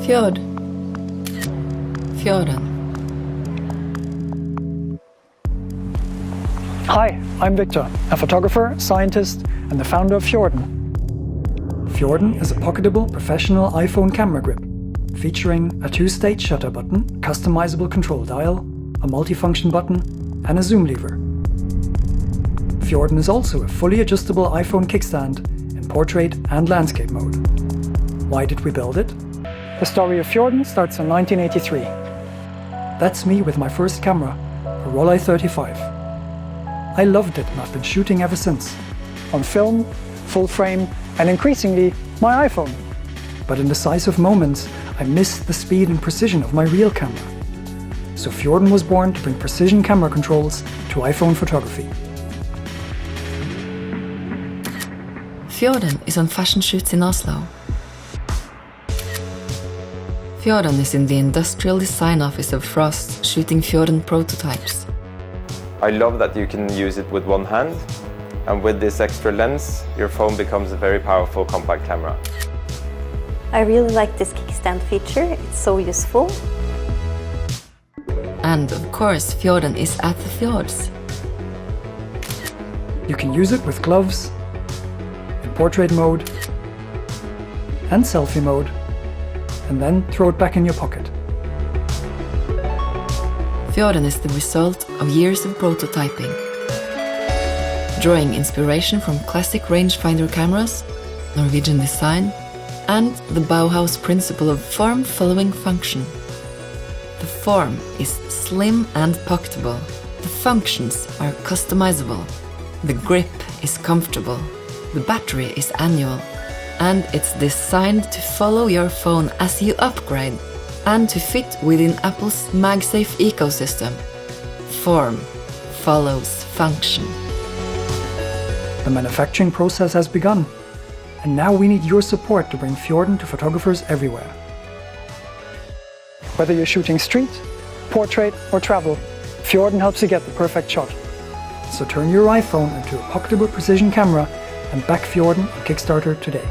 Fjorden. Hi, I'm Victor, a photographer, scientist, and the founder of Fjorden. Fjorden is a pocketable professional iPhone camera grip, featuring a 2-stage shutter button, customizable control dial, a multifunction button, and a zoom lever. Fjorden is also a fully adjustable iPhone kickstand in portrait and landscape mode. Why did we build it? The story of Fjorden starts in 1983. That's me with my first camera, a Rollei 35. I loved it and I've been shooting ever since. On film, full frame, and increasingly, my iPhone. But in decisive moments, I missed the speed and precision of my real camera. So Fjorden was born to bring precision camera controls to iPhone photography. Fjorden is on fashion shoots in Oslo. Fjorden is in the industrial design office of Frost, shooting Fjorden prototypes. I love that you can use it with one hand, and with this extra lens, your phone becomes a very powerful compact camera. I really like this kickstand feature, it's so useful. And of course, Fjorden is at the fjords. You can use it with gloves, in portrait mode, and selfie mode, and then throw it back in your pocket. Fjorden is the result of years of prototyping. Drawing inspiration from classic rangefinder cameras, Norwegian design, and the Bauhaus principle of form following function. The form is slim and pocketable. The functions are customizable. The grip is comfortable. The battery is annual. And it's designed to follow your phone as you upgrade and to fit within Apple's MagSafe ecosystem. Form follows function. The manufacturing process has begun, and now we need your support to bring Fjorden to photographers everywhere. Whether you're shooting street, portrait, or travel, Fjorden helps you get the perfect shot. So turn your iPhone into a pocketable precision camera and back Fjorden on Kickstarter today.